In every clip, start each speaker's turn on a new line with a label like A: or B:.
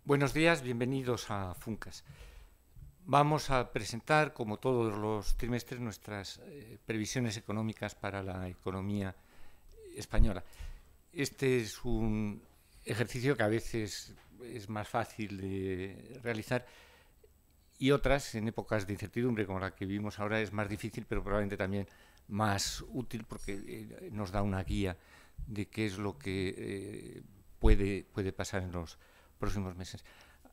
A: Buenos días, bienvenidos a Funcas. Vamos a presentar, como todos los trimestres, nuestras previsiones económicas para la economía española. Este es un ejercicio que a veces es más fácil de realizar y otras, en épocas de incertidumbre como la que vivimos ahora, es más difícil, pero probablemente también más útil porque nos da una guía de qué es lo que puede pasar en los próximos meses.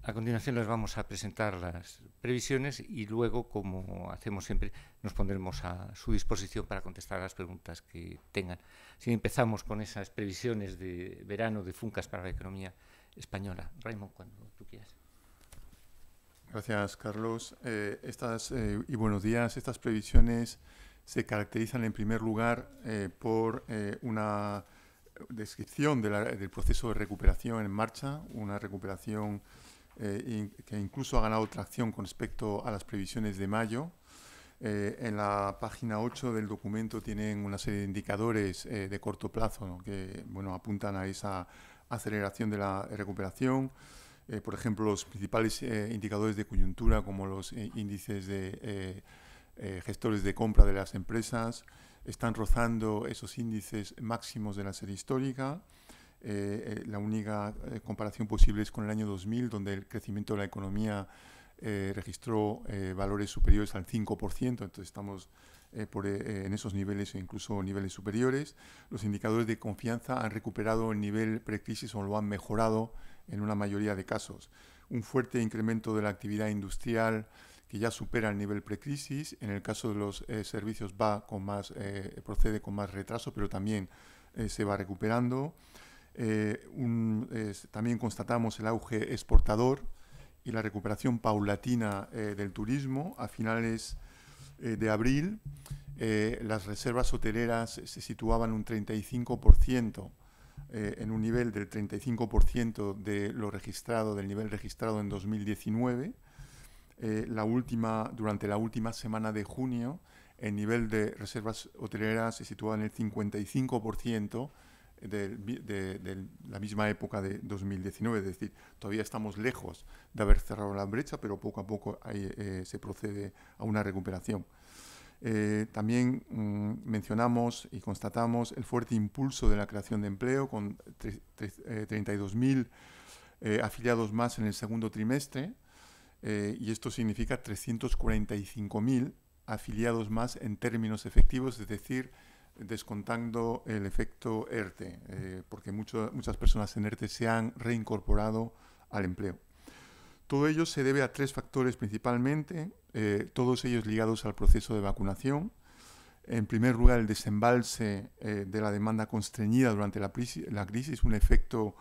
A: A continuación les vamos a presentar las previsiones y luego, como hacemos siempre, nos pondremos a su disposición para contestar a las preguntas que tengan. Si empezamos con esas previsiones de verano de Funcas para la economía española. Raymond, cuando tú quieras.
B: Gracias, Carlos. Y buenos días. Estas previsiones se caracterizan en primer lugar por una descripción del proceso de recuperación en marcha, una recuperación que incluso ha ganado tracción con respecto a las previsiones de mayo. En la página 8 del documento tienen una serie de indicadores de corto plazo, ¿no?, que apuntan a esa aceleración de la recuperación. Por ejemplo, los principales indicadores de coyuntura, como los índices de gestores de compra de las empresas, están rozando esos índices máximos de la serie histórica. La única comparación posible es con el año 2000, donde el crecimiento de la economía registró valores superiores al 5%, entonces estamos en esos niveles o incluso niveles superiores. Los indicadores de confianza han recuperado el nivel precrisis o lo han mejorado en una mayoría de casos. Un fuerte incremento de la actividad industrial que ya supera el nivel precrisis. En el caso de los servicios procede con más retraso, pero también se va recuperando. También constatamos el auge exportador y la recuperación paulatina del turismo. A finales de abril, las reservas hoteleras se situaban un 35%, en un nivel del 35% de lo registrado, del nivel registrado en 2019. Durante la última semana de junio, el nivel de reservas hoteleras se situaba en el 55% de la misma época de 2019, es decir, todavía estamos lejos de haber cerrado la brecha, pero poco a poco se procede a una recuperación. También mencionamos y constatamos el fuerte impulso de la creación de empleo, con 32.000 afiliados más en el segundo trimestre, y esto significa 345.000 afiliados más en términos efectivos, es decir, descontando el efecto ERTE, porque muchas personas en ERTE se han reincorporado al empleo. Todo ello se debe a tres factores principalmente, todos ellos ligados al proceso de vacunación. En primer lugar, el desembalse de la demanda constreñida durante la crisis, un efecto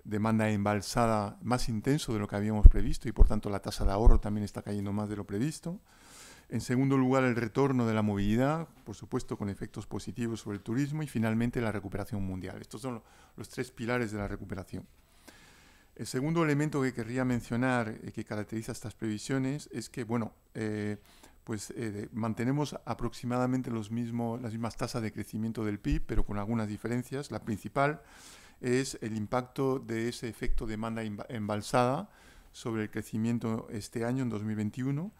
B: demanda embalsada más intenso de lo que habíamos previsto y por tanto la tasa de ahorro también está cayendo más de lo previsto. En segundo lugar, el retorno de la movilidad, por supuesto con efectos positivos sobre el turismo, y finalmente la recuperación mundial. Estos son los tres pilares de la recuperación. El segundo elemento que querría mencionar que caracteriza estas previsiones es que, mantenemos aproximadamente las mismas tasas de crecimiento del PIB, pero con algunas diferencias. La principal es el impacto de ese efecto demanda embalsada sobre el crecimiento este año, en 2021.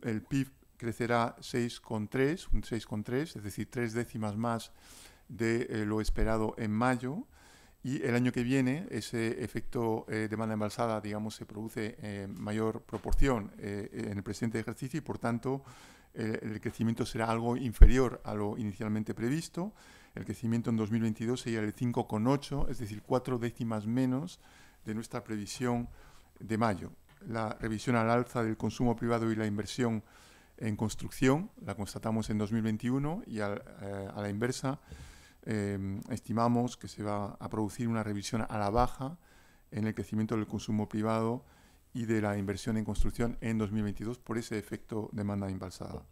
B: El PIB crecerá 6,3, es decir, 3 décimas más de lo esperado en mayo. Y el año que viene ese efecto demanda embalsada, digamos, se produce en mayor proporción en el presente ejercicio y, por tanto, el crecimiento será algo inferior a lo inicialmente previsto. El crecimiento en 2022 sería el 5,8, es decir, 4 décimas menos de nuestra previsión de mayo. La revisión al alza del consumo privado y la inversión en construcción la constatamos en 2021 y a la inversa estimamos que se va a producir una revisión a la baja en el crecimiento del consumo privado y de la inversión en construcción en 2022 por ese efecto demanda embalsada.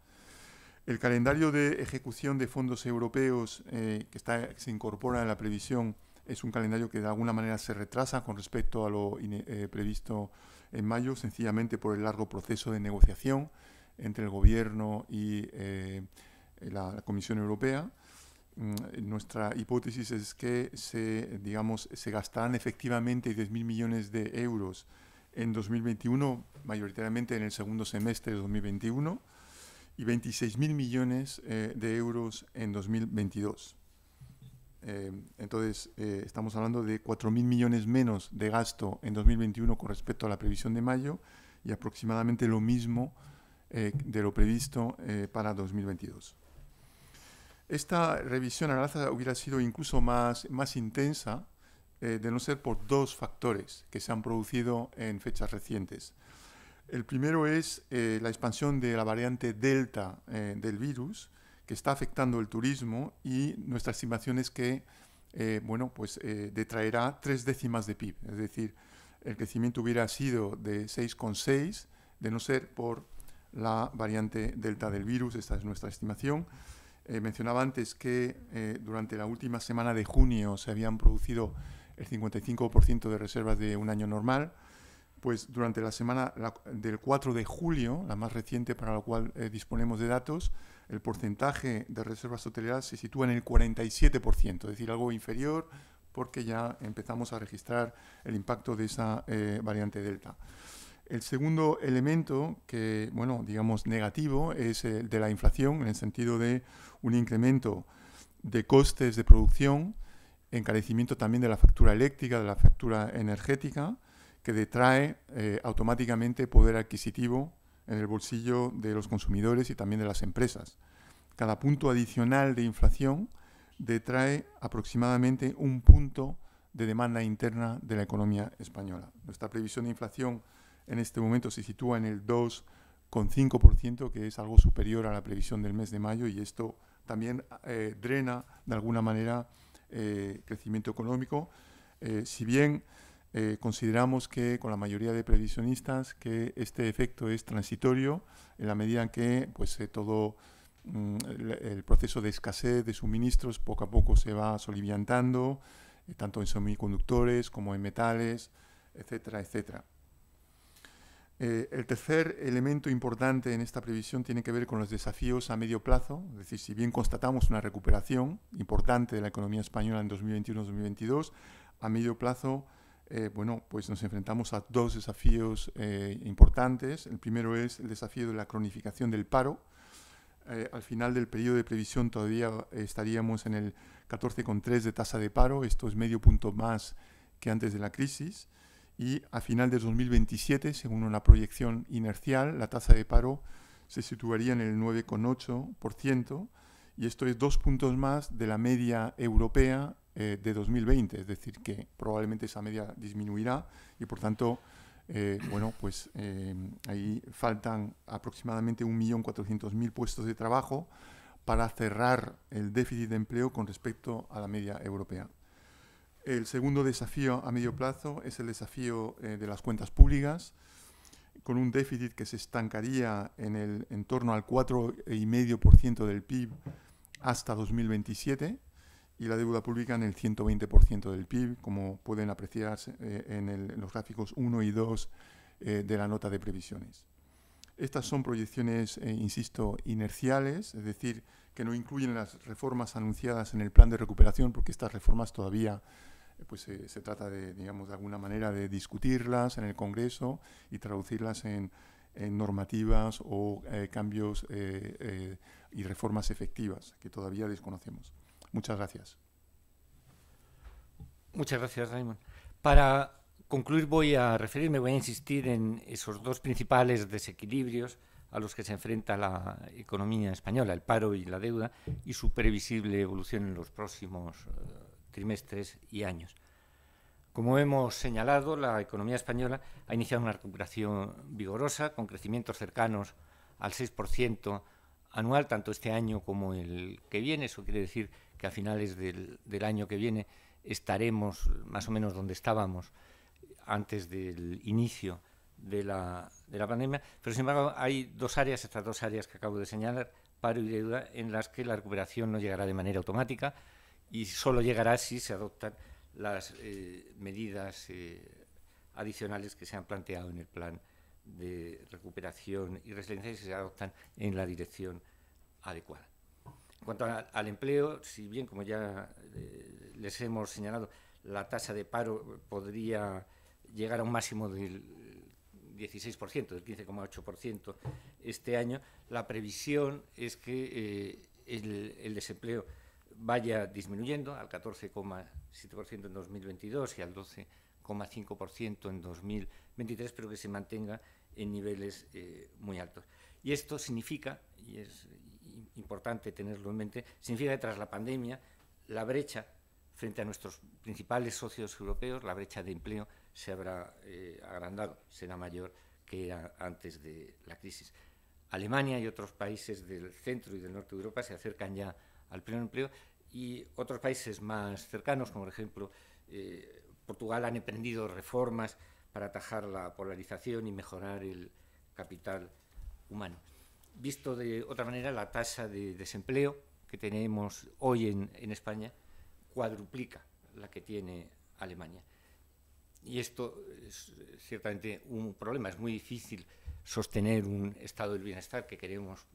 B: El calendario de ejecución de fondos europeos que se incorpora en la previsión es un calendario que de alguna manera se retrasa con respecto a lo previsto en mayo, sencillamente por el largo proceso de negociación entre el Gobierno y la Comisión Europea. Nuestra hipótesis es que se gastarán efectivamente 10.000 millones de euros en 2021, mayoritariamente en el segundo semestre de 2021, y 26.000 millones de euros en 2022. Entonces, estamos hablando de 4.000 millones menos de gasto en 2021 con respecto a la previsión de mayo y aproximadamente lo mismo de lo previsto para 2022. Esta revisión al alza hubiera sido incluso más intensa de no ser por dos factores que se han producido en fechas recientes. El primero es la expansión de la variante Delta del virus, que está afectando el turismo, y nuestra estimación es que detraerá 3 décimas de PIB. Es decir, el crecimiento hubiera sido de 6,6 de no ser por la variante Delta del virus. Esta es nuestra estimación. Mencionaba antes que durante la última semana de junio se habían producido el 55% de reservas de un año normal. Pues durante la semana del 4 de julio, la más reciente para la cual disponemos de datos, el porcentaje de reservas hoteleras se sitúa en el 47%, es decir, algo inferior porque ya empezamos a registrar el impacto de esa variante Delta. El segundo elemento que, digamos negativo, es el de la inflación, en el sentido de un incremento de costes de producción, encarecimiento también de la factura eléctrica, de la factura energética, que detrae automáticamente poder adquisitivo en el bolsillo de los consumidores y también de las empresas. Cada punto adicional de inflación detrae aproximadamente un punto de demanda interna de la economía española. Nuestra previsión de inflación en este momento se sitúa en el 2,5%, que es algo superior a la previsión del mes de mayo, y esto también drena de alguna manera crecimiento económico, si bien consideramos que con la mayoría de previsionistas que este efecto es transitorio en la medida en que todo el proceso de escasez de suministros poco a poco se va soliviantando, tanto en semiconductores como en metales, etcétera, etcétera. El tercer elemento importante en esta previsión tiene que ver con los desafíos a medio plazo. Es decir, si bien constatamos una recuperación importante de la economía española en 2021-2022, a medio plazo nos enfrentamos a dos desafíos importantes. El primero es el desafío de la cronificación del paro. Al final del periodo de previsión todavía estaríamos en el 14,3 de tasa de paro. Esto es medio punto más que antes de la crisis. Y a final de 2027, según una proyección inercial, la tasa de paro se situaría en el 9,8%, y esto es 2 puntos más de la media europea de 2020, es decir, que probablemente esa media disminuirá y, por tanto, ahí faltan aproximadamente 1.400.000 puestos de trabajo para cerrar el déficit de empleo con respecto a la media europea. El segundo desafío a medio plazo es el desafío de las cuentas públicas, con un déficit que se estancaría en torno al 4,5% del PIB hasta 2027, y la deuda pública en el 120% del PIB, como pueden apreciarse en los gráficos 1 y 2 de la nota de previsiones. Estas son proyecciones, insisto, inerciales, es decir, que no incluyen las reformas anunciadas en el plan de recuperación, porque estas reformas todavía se trata de, digamos, de alguna manera de discutirlas en el Congreso y traducirlas en normativas o cambios y reformas efectivas que todavía desconocemos. Muchas gracias.
A: Muchas gracias, Raimon. Para concluir voy a insistir en esos dos principales desequilibrios a los que se enfrenta la economía española, el paro y la deuda, y su previsible evolución en los próximos trimestres y años. Como hemos señalado, la economía española ha iniciado una recuperación vigorosa, con crecimientos cercanos al 6% anual, tanto este año como el que viene. Eso quiere decir que a finales del año que viene estaremos más o menos donde estábamos antes del inicio de la pandemia, pero sin embargo hay estas dos áreas que acabo de señalar, paro y deuda, en las que la recuperación no llegará de manera automática y solo llegará si se adoptan las medidas adicionales que se han planteado en el plan de recuperación y resiliencia y se adoptan en la dirección adecuada. En cuanto al empleo, si bien, como ya les hemos señalado, la tasa de paro podría llegar a un máximo del 16%, del 15,8% este año, la previsión es que el desempleo vaya disminuyendo al 14,7% en 2022 y al 12,5% en 2023, pero que se mantenga en niveles muy altos. Y esto significa, y es importante tenerlo en mente, significa que tras la pandemia la brecha frente a nuestros principales socios europeos, la brecha de empleo se habrá agrandado, será mayor que era antes de la crisis. Alemania y otros países del centro y del norte de Europa se acercan ya al pleno empleo, y otros países más cercanos, como por ejemplo Portugal, han emprendido reformas para atajar la polarización y mejorar el capital humano. Visto de otra manera, la tasa de desempleo que tenemos hoy en España cuadruplica la que tiene Alemania. Y esto es ciertamente un problema. Es muy difícil sostener un estado del bienestar que queremos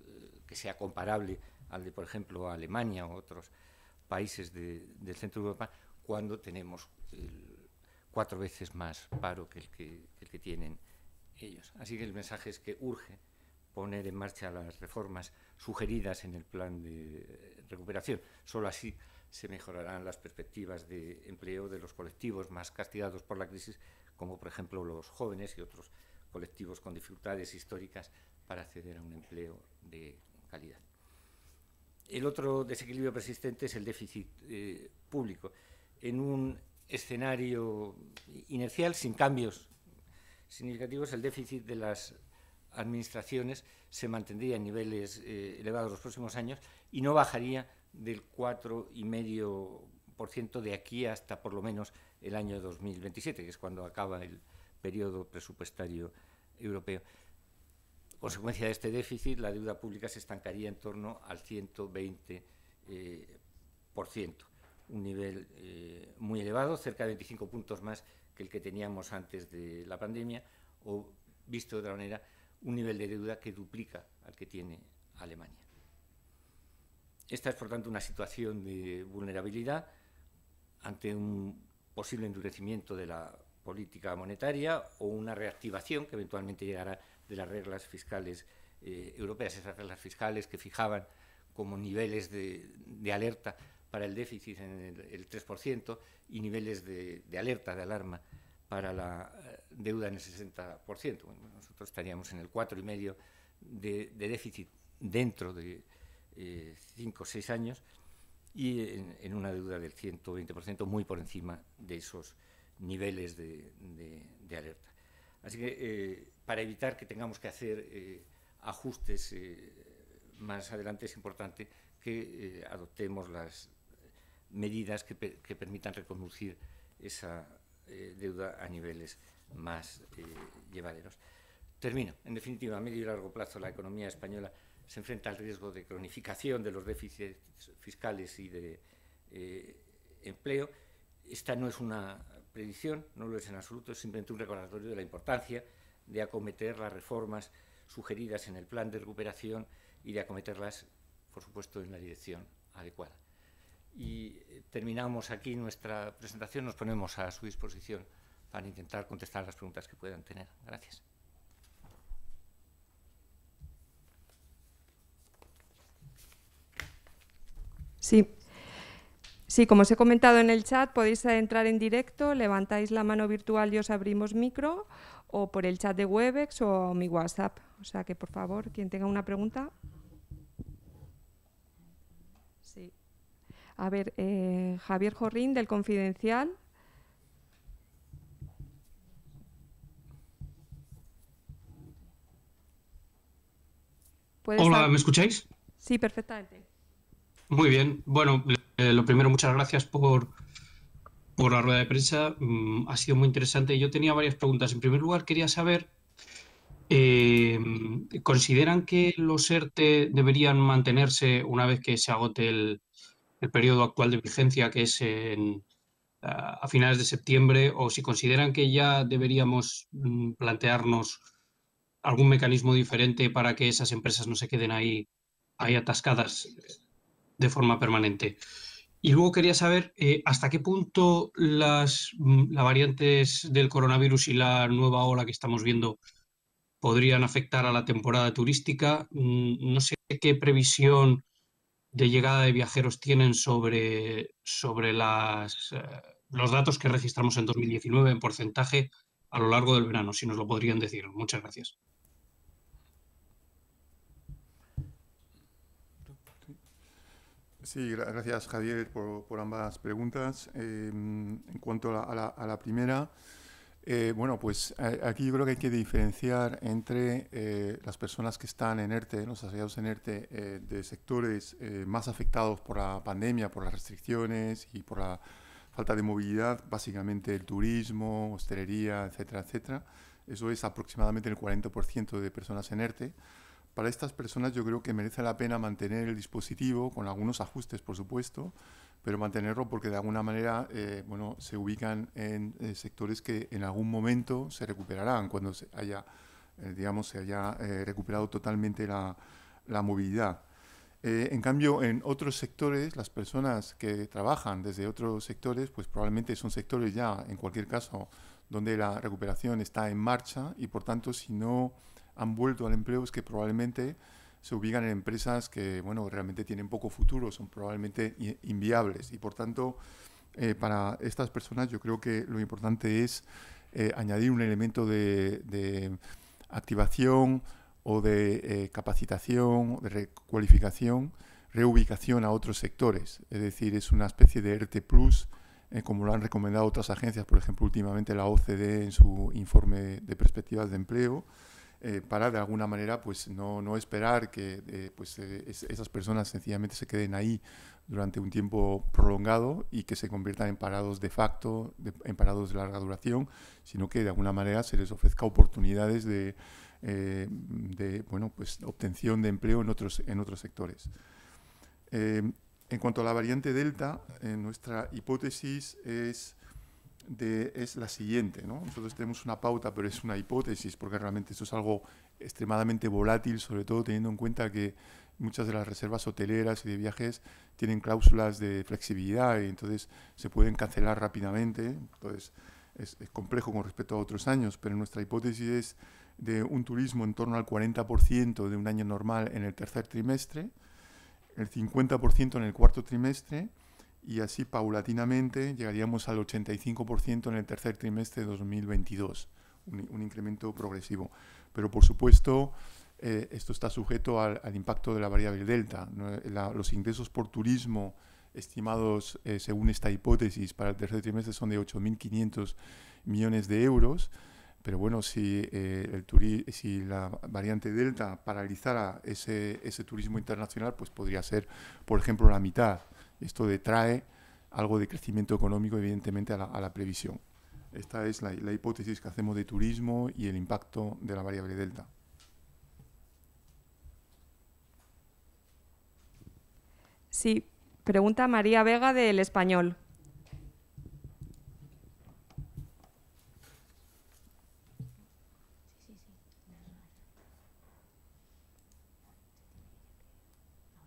A: que sea comparable al de, por ejemplo, Alemania o otros países del centro de Europa, cuando tenemos 4 veces más paro que el que tienen ellos. Así que el mensaje es que urge poner en marcha las reformas sugeridas en el plan de recuperación. Solo así se mejorarán las perspectivas de empleo de los colectivos más castigados por la crisis, como por ejemplo los jóvenes y otros colectivos con dificultades históricas para acceder a un empleo de calidad. El otro desequilibrio persistente es el déficit público. En un escenario inercial, sin cambios significativos, el déficit de las administraciones se mantendría en niveles elevados los próximos años y no bajaría del 4,5% de aquí hasta por lo menos el año 2027, que es cuando acaba el periodo presupuestario europeo. Consecuencia de este déficit, la deuda pública se estancaría en torno al 120%, un nivel muy elevado, cerca de 25 puntos más que el que teníamos antes de la pandemia, o, visto de otra manera, un nivel de deuda que duplica al que tiene Alemania. Esta es, por tanto, una situación de vulnerabilidad ante un posible endurecimiento de la política monetaria o una reactivación que eventualmente llegará de las reglas fiscales europeas, esas reglas fiscales que fijaban como niveles de alerta para el déficit en el 3% y niveles de alerta, de alarma para la deuda en el 60%. Bueno, nosotros estaríamos en el 4,5% de déficit dentro de 5 o 6 años y en una deuda del 120%, muy por encima de esos niveles de alerta. Así que para evitar que tengamos que hacer ajustes más adelante, es importante que adoptemos las medidas que permitan reconducir esa deuda a niveles más llevaderos. Termino. En definitiva, a medio y largo plazo, la economía española se enfrenta al riesgo de cronificación de los déficits fiscales y de empleo. Esta no es una predicción, no lo es en absoluto, es simplemente un recordatorio de la importancia de acometer las reformas sugeridas en el plan de recuperación y de acometerlas, por supuesto, en la dirección adecuada. Y terminamos aquí nuestra presentación, nos ponemos a su disposición para intentar contestar las preguntas que puedan tener. Gracias.
C: Sí, como os he comentado en el chat, podéis entrar en directo, levantáis la mano virtual y os abrimos micro, o por el chat de Webex o mi WhatsApp. O sea que, por favor, quien tenga una pregunta. Sí. A ver, Javier Jorrín, del Confidencial.
D: Hola, ¿me escucháis?
C: Sí, perfectamente.
D: Muy bien. Bueno, lo primero, muchas gracias por la rueda de prensa. Ha sido muy interesante. Yo tenía varias preguntas. En primer lugar, quería saber, ¿consideran que los ERTE deberían mantenerse una vez que se agote el periodo actual de vigencia, que es a finales de septiembre, o si consideran que ya deberíamos plantearnos algún mecanismo diferente para que esas empresas no se queden ahí atascadas de forma permanente? Y luego quería saber hasta qué punto las variantes del coronavirus y la nueva ola que estamos viendo podrían afectar a la temporada turística. No sé qué previsión de llegada de viajeros tienen sobre los datos que registramos en 2019 en porcentaje a lo largo del verano, si nos lo podrían decir. Muchas gracias.
B: Sí, gracias Javier por ambas preguntas. En cuanto a la primera, bueno, pues aquí yo creo que hay que diferenciar entre las personas que están en ERTE, los asociados en ERTE, de sectores más afectados por la pandemia, por las restricciones y por la falta de movilidad, básicamente el turismo, hostelería, etcétera, etcétera. Eso es aproximadamente el 40% de personas en ERTE. Para estas personas yo creo que merece la pena mantener el dispositivo, con algunos ajustes, por supuesto, pero mantenerlo porque de alguna manera bueno, se ubican en sectores que en algún momento se recuperarán, cuando se haya, digamos, se haya recuperado totalmente la movilidad. En cambio, en otros sectores, las personas que trabajan desde otros sectores, pues probablemente son sectores ya, en cualquier caso, donde la recuperación está en marcha y, por tanto, si no han vuelto al empleo, es que probablemente se ubican en empresas que, bueno, realmente tienen poco futuro, son probablemente inviables. Y, por tanto, para estas personas yo creo que lo importante es añadir un elemento de activación o de capacitación, de recualificación, reubicación a otros sectores. Es decir, es una especie de ERTE Plus, como lo han recomendado otras agencias, por ejemplo, últimamente la OCDE en su informe de perspectivas de empleo, para de alguna manera pues no esperar que esas personas sencillamente se queden ahí durante un tiempo prolongado y que se conviertan en parados de facto, en parados de larga duración, sino que de alguna manera se les ofrezca oportunidades de bueno, pues, obtención de empleo en otros sectores. En cuanto a la variante Delta, nuestra hipótesis es la siguiente, ¿no? Nosotros tenemos una pauta, pero es una hipótesis, porque realmente esto es algo extremadamente volátil, sobre todo teniendo en cuenta que muchas de las reservas hoteleras y de viajes tienen cláusulas de flexibilidad y entonces se pueden cancelar rápidamente. Entonces es complejo con respecto a otros años, pero nuestra hipótesis es de un turismo en torno al 40% de un año normal en el tercer trimestre, el 50% en el cuarto trimestre, y así paulatinamente llegaríamos al 85% en el tercer trimestre de 2022, un incremento progresivo. Pero por supuesto, esto está sujeto al impacto de la variable delta, ¿no? Los ingresos por turismo estimados según esta hipótesis para el tercer trimestre son de 8.500 millones de euros, pero bueno, si la variante delta paralizara ese turismo internacional, pues podría ser, por ejemplo, la mitad. Esto detrae algo de crecimiento económico, evidentemente, a la previsión. Esta es la hipótesis que hacemos de turismo y el impacto de la variable delta.
C: Sí, pregunta María Vega del Español.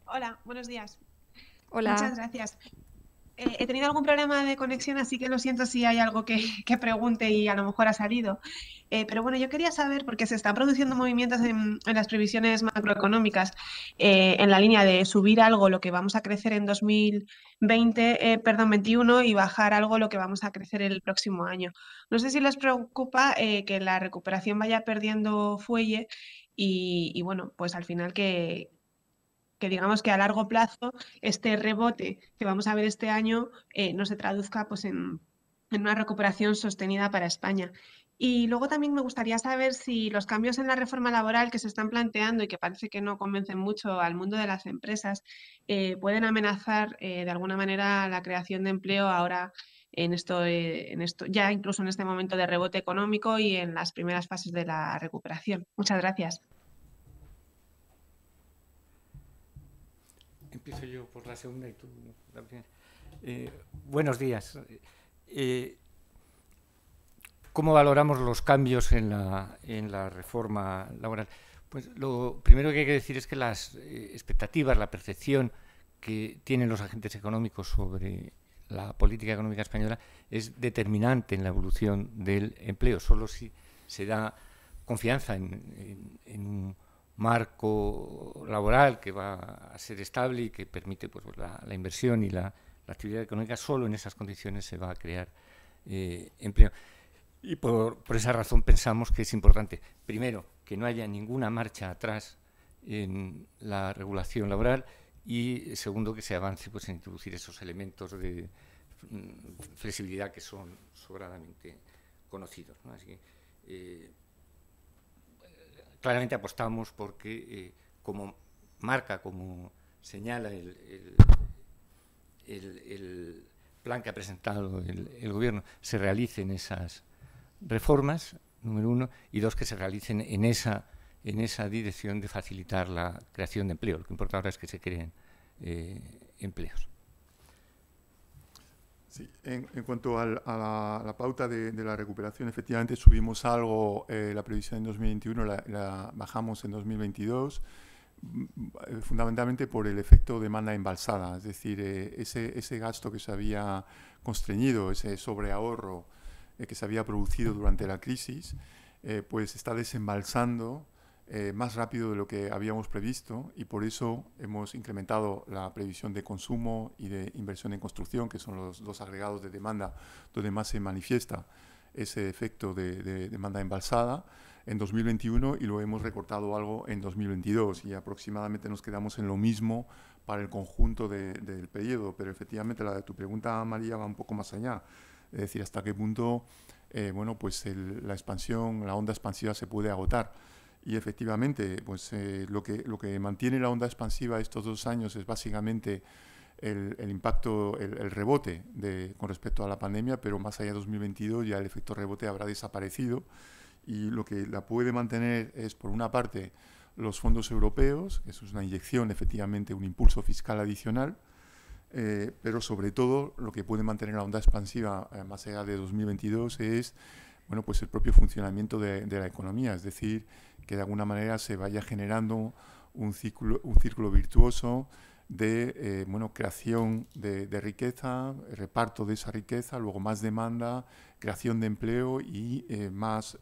E: Hola, buenos días.
C: Hola.
E: Muchas gracias. He tenido algún problema de conexión, así que lo siento si hay algo que pregunte y a lo mejor ha salido. Pero bueno, yo quería saber, porque se están produciendo movimientos en las previsiones macroeconómicas en la línea de subir algo lo que vamos a crecer en 2021 y bajar algo lo que vamos a crecer el próximo año. No sé si les preocupa que la recuperación vaya perdiendo fuelle y bueno, pues al final que digamos que a largo plazo este rebote que vamos a ver este año no se traduzca pues, en una recuperación sostenida para España. Y luego también me gustaría saber si los cambios en la reforma laboral que se están planteando y que parece que no convencen mucho al mundo de las empresas pueden amenazar de alguna manera la creación de empleo ahora en esto, ya incluso en este momento de rebote económico y en las primeras fases de la recuperación. Muchas gracias.
A: Empiezo yo por la segunda y tú la primera. Buenos días. ¿Cómo valoramos los cambios en la reforma laboral? Pues lo primero que hay que decir es que las expectativas, la percepción que tienen los agentes económicos sobre la política económica española es determinante en la evolución del empleo. Solo si se da confianza en un marco laboral que va a ser estable y que permite pues, la inversión y la actividad económica. Solo en esas condiciones se va a crear empleo. Y por esa razón pensamos que es importante, primero, que no haya ninguna marcha atrás en la regulación laboral, y segundo, que se avance pues, en introducir esos elementos de flexibilidad que son sobradamente conocidos, ¿no? Así que claramente apostamos porque, como marca, como señala el plan que ha presentado el Gobierno, se realicen esas reformas, número uno, y dos, que se realicen en esa dirección de facilitar la creación de empleo. Lo que importa ahora es que se creen empleos.
B: Sí, en cuanto a la pauta de la recuperación, efectivamente subimos algo la previsión en 2021, la bajamos en 2022, fundamentalmente por el efecto demanda embalsada, es decir, ese gasto que se había constreñido, ese sobreahorro que se había producido durante la crisis, pues está desembalsando más rápido de lo que habíamos previsto, y por eso hemos incrementado la previsión de consumo y de inversión en construcción, que son los dos agregados de demanda donde más se manifiesta ese efecto de demanda embalsada en 2021, y lo hemos recortado algo en 2022, y aproximadamente nos quedamos en lo mismo para el conjunto del periodo. Pero efectivamente la de tu pregunta, María, va un poco más allá, es decir, hasta qué punto bueno, pues la expansión, la onda expansiva se puede agotar. Y efectivamente, pues lo que mantiene la onda expansiva estos 2 años es básicamente el impacto, el rebote con respecto a la pandemia, pero más allá de 2022 ya el efecto rebote habrá desaparecido, y lo que la puede mantener es, por una parte, los fondos europeos, que eso es una inyección, efectivamente, un impulso fiscal adicional, pero sobre todo lo que puede mantener la onda expansiva más allá de 2022 es, bueno, pues el propio funcionamiento de la economía, es decir, que de alguna manera se vaya generando un círculo virtuoso de bueno, creación de riqueza, reparto de esa riqueza, luego más demanda, creación de empleo y más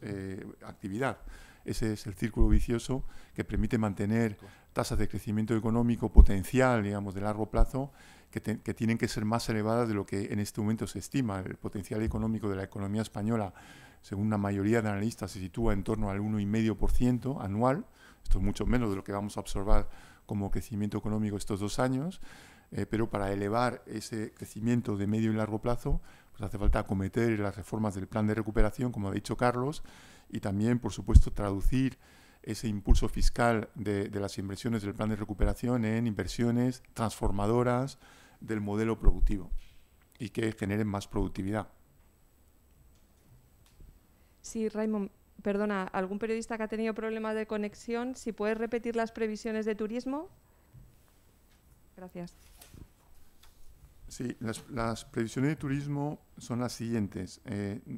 B: actividad. Ese es el círculo vicioso que permite mantener tasas de crecimiento económico potencial, digamos, de largo plazo, que tienen que ser más elevadas de lo que en este momento se estima. El potencial económico de la economía española, según la mayoría de analistas, se sitúa en torno al 1,5% anual. Esto es mucho menos de lo que vamos a observar como crecimiento económico estos 2 años, pero para elevar ese crecimiento de medio y largo plazo, pues hace falta acometer las reformas del plan de recuperación, como ha dicho Carlos, y también, por supuesto, traducir ese impulso fiscal de las inversiones del plan de recuperación en inversiones transformadoras del modelo productivo y que generen más productividad.
C: Sí, Raimon, perdona, ¿algún periodista que ha tenido problemas de conexión? Si puedes repetir las previsiones de turismo. Gracias.
B: Sí, las previsiones de turismo son las siguientes.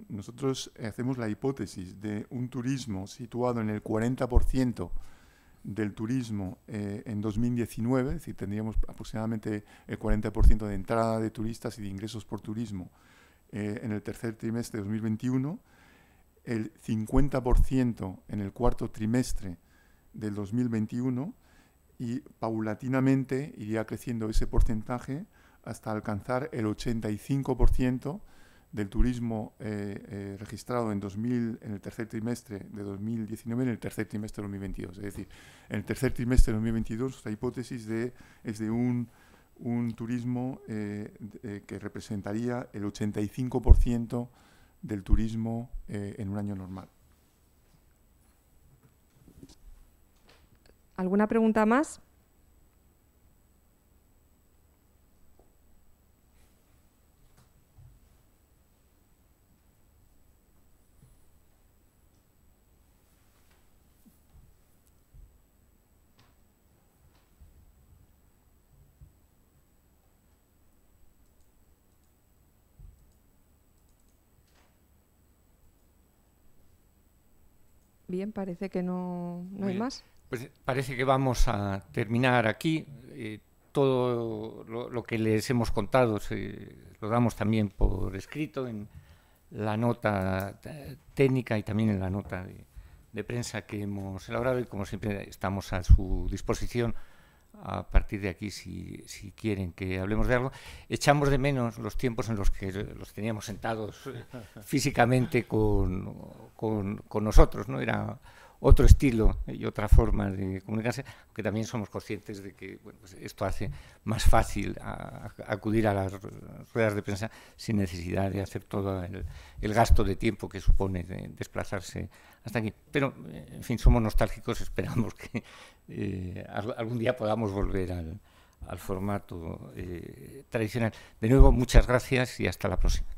B: Nosotros hacemos la hipótesis de un turismo situado en el 40% del turismo en 2019, es decir, tendríamos aproximadamente el 40% de entrada de turistas y de ingresos por turismo en el tercer trimestre de 2021, el 50% en el cuarto trimestre del 2021, y paulatinamente iría creciendo ese porcentaje hasta alcanzar el 85% del turismo registrado en el tercer trimestre de 2019 en el tercer trimestre de 2022. Es decir, en el tercer trimestre de 2022 nuestra hipótesis es de un turismo que representaría el 85% del turismo en un año normal.
C: ¿Alguna pregunta más? Bien, parece que no hay más.
A: Pues parece que vamos a terminar aquí. Todo lo que les hemos contado lo damos también por escrito en la nota técnica y también en la nota de prensa que hemos elaborado y, como siempre, estamos a su disposición a partir de aquí si quieren que hablemos de algo. Echamos de menos los tiempos en los que los teníamos sentados físicamente con nosotros, ¿no? Era otro estilo y otra forma de comunicarse, aunque también somos conscientes de que bueno, pues esto hace más fácil acudir a las ruedas de prensa sin necesidad de hacer todo el gasto de tiempo que supone de desplazarse hasta aquí. Pero, en fin, somos nostálgicos, esperamos que algún día podamos volver al formato tradicional. De nuevo, muchas gracias y hasta la próxima.